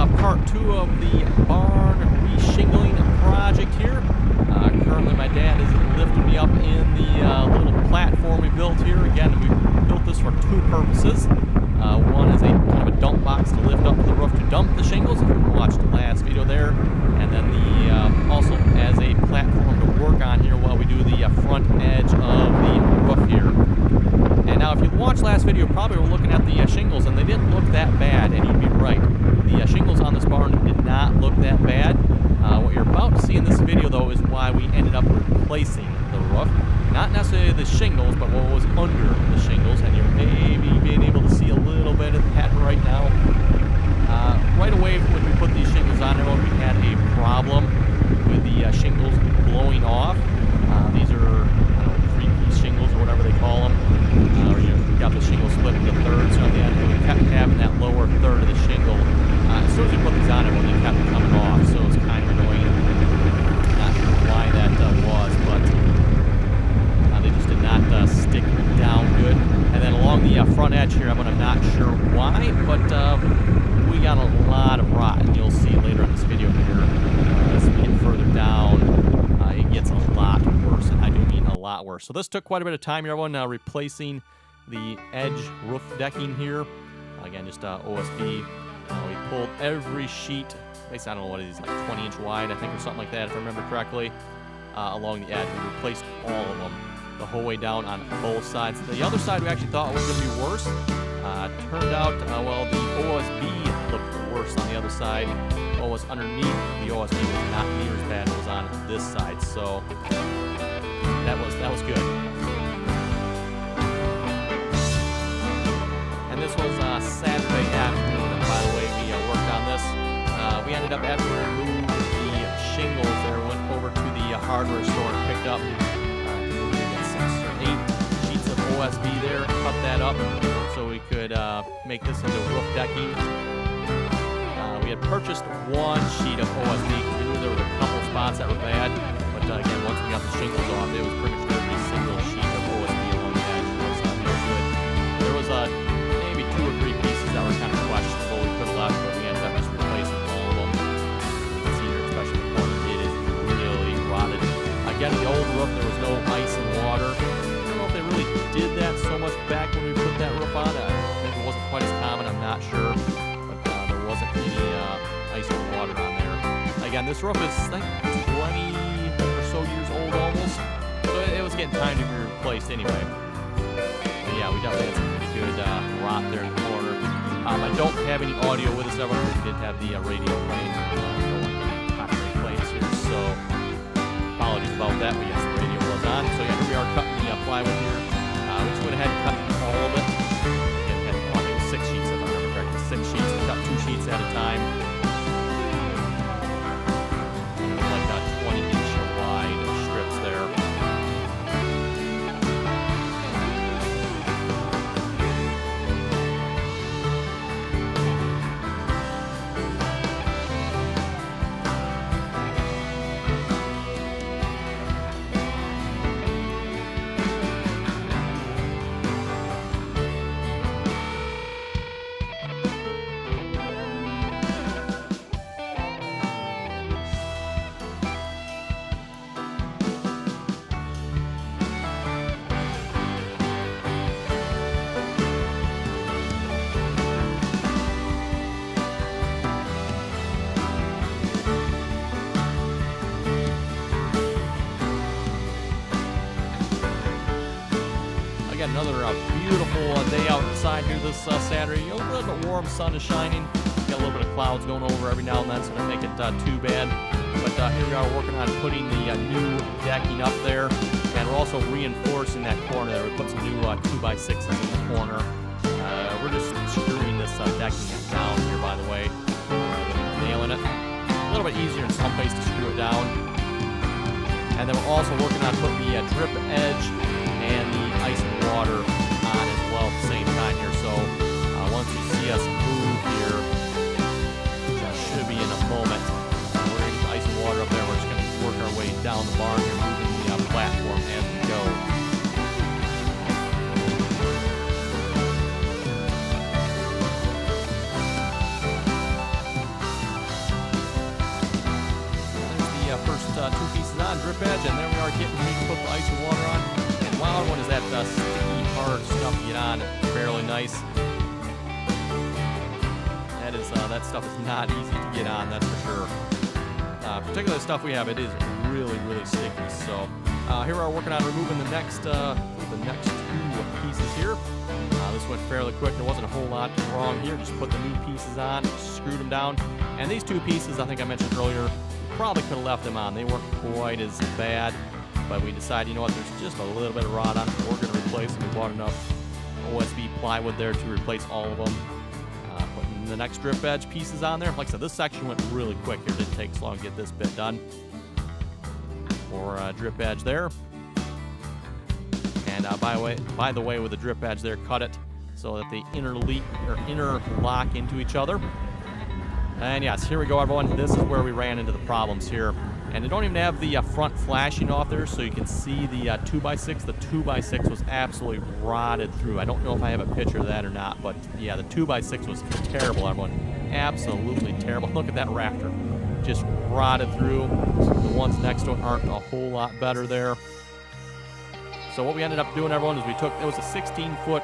part 2 of the barn re-shingling project here. Currently my dad is lifting me up in the little platform we built here. Again, we built this for 2 purposes. One is a kind of a dump box to lift up to the roof to dump the shingles, if you watched the last video there. And then also as a platform to work on here while we do the front edge of the roof here. And now if you watched last video, probably were looking at the shingles, and they didn't look that bad, and you'd be right. The shingles on this barn did not look that bad. What you're about to see in this video, though, is why we ended up replacing the roof. Not necessarily the shingles, but what was under the shingles, and you're maybe being able to see a little bit of that right now. Right away when we put these shingles on there, we had a problem with the shingles blowing off. These are, I don't know, 3-piece shingles or whatever they call them. You've got the shingle split into thirds on the end, and we kept having that lower third of the shingle. As soon as we put these on it, they kept coming off, so it's kind of annoying. Not sure why that was, but they just did not stick down good. And then along the front edge here, I'm not sure why, but we got a lot of rot, and you'll see later in this video here, as we get further down, it gets a lot worse, and I do mean a lot worse. So this took quite a bit of time here, everyone, replacing the edge roof decking here. Again, just OSB. We pulled every sheet, basically, I don't know what it is, like 20-inch wide, I think, or something like that, if I remember correctly, along the edge. We replaced all of them the whole way down on both sides. The other side we actually thought was going to be worse. Turned out, well, the OSB looked worse on the other side. What was underneath the OSB was not near as bad as it was on this side, so that was good. And this was Saturday afternoon, by the way, we worked on this. We ended up, after we removed the shingles there, went over to the hardware store and picked up 6 or 8 sheets of OSB there, cut that up so we could make this into roof decking. We had purchased 1 sheet of OSB because we knew there were a couple spots that were bad, but again, once we got the shingles off, it was pretty much every single sheet of OSB along the edge. It was very good. There was maybe 2 or 3 pieces that were kind of questionable. We could have left, but we ended up just replacing all of them. You can see here, especially the corner, it is really rotted. Again, the old roof, there was no ice and water. I don't know if they really did that so much back when we put that roof on. Maybe it wasn't quite as common, I'm not sure. But there wasn't any ice or water on there. Again, this roof is, I think, 20 or so years old almost. So it was getting time to be replaced anyway. But yeah, we definitely had some pretty good rot there in the corner. I don't have any audio with us, everyone. We did have the radio playing. Don't want any copyright claims here, so apologies about that. But yes, the radio was on. So yeah, here we are cutting the plywood here. We just went ahead and cut all of it. Again, had, I think it was 6 sheets, if I remember correctly. 6 sheets. We cut 2 sheets at a time. Like 20-inch wide strips there. Another beautiful day outside here this Saturday. A little bit warm, sun is shining. Got a little bit of clouds going over every now and then, so don't make it too bad. But here we are working on putting the new decking up there, and we're also reinforcing that corner there. We put some new 2x6s in the corner. We're just screwing this decking down here, by the way. Nailing it. A little bit easier in some places to screw it down. And then we're also working on putting the drip edge and the ice and water on as well at the same time here. So once you see us move here, which should be in a moment, we're going to get the ice and water up there. We're just going to work our way down the barn here, moving the platform as we go. edge, and there we are getting ready to put the ice and water on. And wow, what is that sticky, hard stuff to get on? Fairly nice. That stuff is not easy to get on, that's for sure. Particularly the stuff we have, it is really, really sticky. So here we are working on removing the next two pieces here. This went fairly quick. There wasn't a whole lot wrong here. Just put the new pieces on, screwed them down. And these two pieces, I think I mentioned earlier, probably could have left them on. They weren't quite as bad, but we decided, you know what, there's just a little bit of rot on it. We're going to replace them. We bought enough OSB plywood there to replace all of them. Putting the next drip edge pieces on there. Like I said, this section went really quick. It didn't take so long to get this bit done. For drip edge there. And by the way, with the drip edge there, cut it so that they interlock into each other. And yes, here we go, everyone. This is where we ran into the problems here. And they don't even have the front flashing off there, so you can see the 2x6. The 2x6 was absolutely rotted through. I don't know if I have a picture of that or not, but yeah, the 2x6 was terrible, everyone. Absolutely terrible. Look at that rafter. Just rotted through. The ones next to it aren't a whole lot better there. So what we ended up doing, everyone, is it was a 16-foot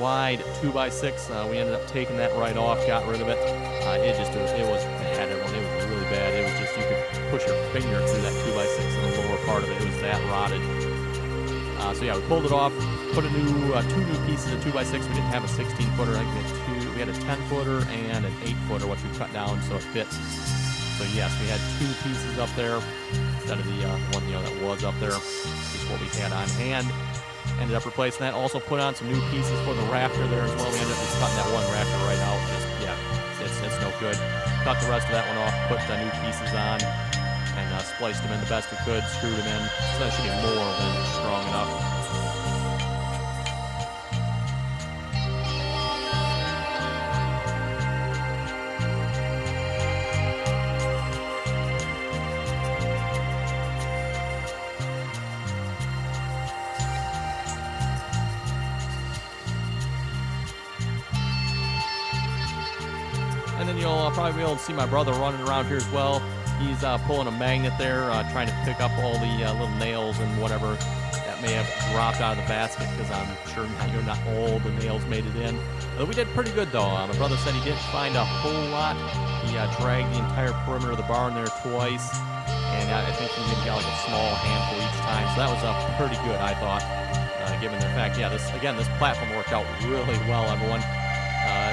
wide 2x6. We ended up taking that right off, got rid of it. It was bad, everyone. It was really bad. It was just, you could push your finger through that 2x6 in the lower part of it. It was that rotted. So yeah, we pulled it off, put two new pieces of 2x6. We didn't have a 16-footer. I think we had a 10-footer and an 8-footer, which we cut down so it fits. So yes, we had two pieces up there instead of the one that was up there. Just what we had on hand. Ended up replacing that. Also put on some new pieces for the rafter there as well. We ended up just cutting that one rafter right out. It's no good. Cut the rest of that one off. Put the new pieces on and spliced them in the best we could. Screwed them in. So that should be more than strong enough. And then you'll probably be able to see my brother running around here as well. He's pulling a magnet there, trying to pick up all the little nails and whatever that may have dropped out of the basket, because I'm sure not all the nails made it in. We did pretty good, though. My brother said he didn't find a whole lot. He dragged the entire perimeter of the barn there twice, and I think he maybe got like a small handful each time. So that was pretty good, I thought, given the fact, this platform worked out really well, everyone.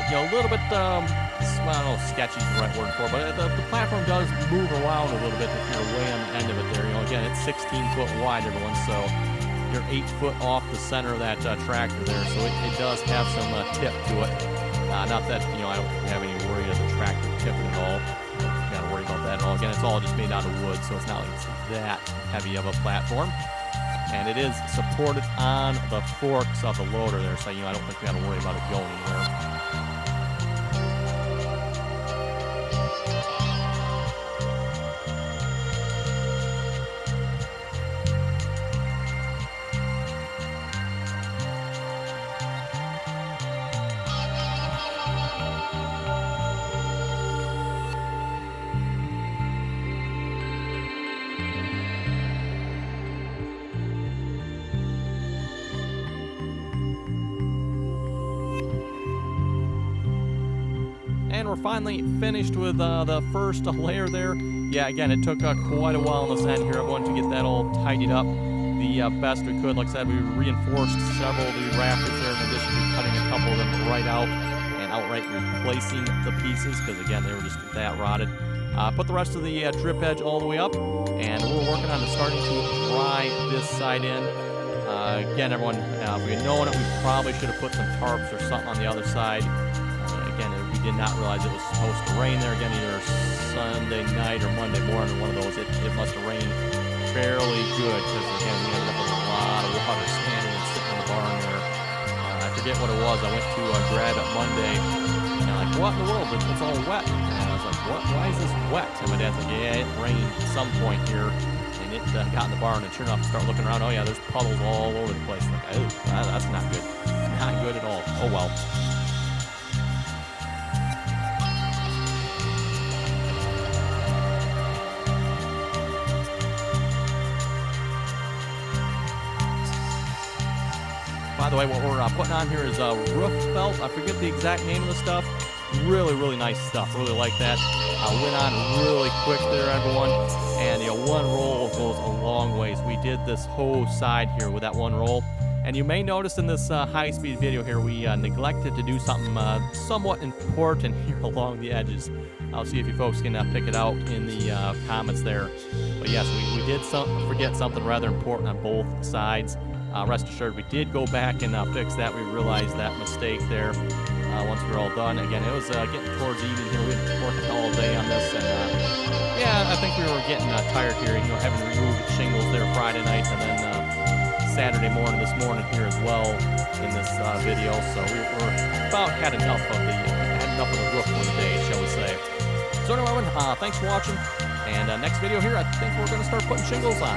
A little bit, I don't know if sketchy is the right word for it, but the platform does move around a little bit if you're way on the end of it there. Again, it's 16 foot wide, everyone, so you're 8 foot off the center of that tractor there, so it does have some tip to it. Not that, I don't have any worry of the tractor tipping at all. Got to worry about that at all. Again, it's all just made out of wood, so it's not like it's that heavy of a platform. And it is supported on the forks of the loader there, so I don't think we got to worry about it going anywhere. And we're finally finished with the first layer there. Yeah, again, it took quite a while on this end here, everyone, to get that all tidied up the best we could. Like I said, we reinforced several of the rafters there, in addition to cutting a couple of them right out and outright replacing the pieces, because again, they were just that rotted. Put the rest of the drip edge all the way up, and we're working on starting to dry this side in. Again, everyone, if we had known it, we probably should have put some tarps or something on the other side. Again, we did not realize it was supposed to rain there. Again, either Sunday night or Monday morning, one of those. It must have rained fairly good, because again, we ended up with a lot of water standing and sitting in the barn there. I forget what it was. I went to grab it Monday, and I'm like, what in the world? It's all wet. And I was like, what? Why is this wet? And my dad's like, yeah, it rained at some point here. And it got in the barn, and sure enough, start looking around. Oh yeah, there's puddles all over the place. I'm like, oh, that's not good. Not good at all. Oh well. By the way, what we're putting on here is roof felt. I forget the exact name of the stuff. Really, really nice stuff. Really like that. Went on really quick there, everyone. And one roll goes a long ways. We did this whole side here with that one roll. And you may notice in this high-speed video here, we neglected to do something somewhat important here along the edges. I'll see if you folks can pick it out in the comments there. But yes, we did forget something rather important on both sides. Rest assured, we did go back and fix that. We realized that mistake there once we were all done. Again, it was getting towards evening here. We had worked all day on this, and yeah, I think we were getting tired here. Having removed shingles there Friday night, and then Saturday morning, this morning here as well in this video. So we're about had enough of the roof for the day, shall we say. So anyway, thanks for watching. And next video here, I think we're going to start putting shingles on.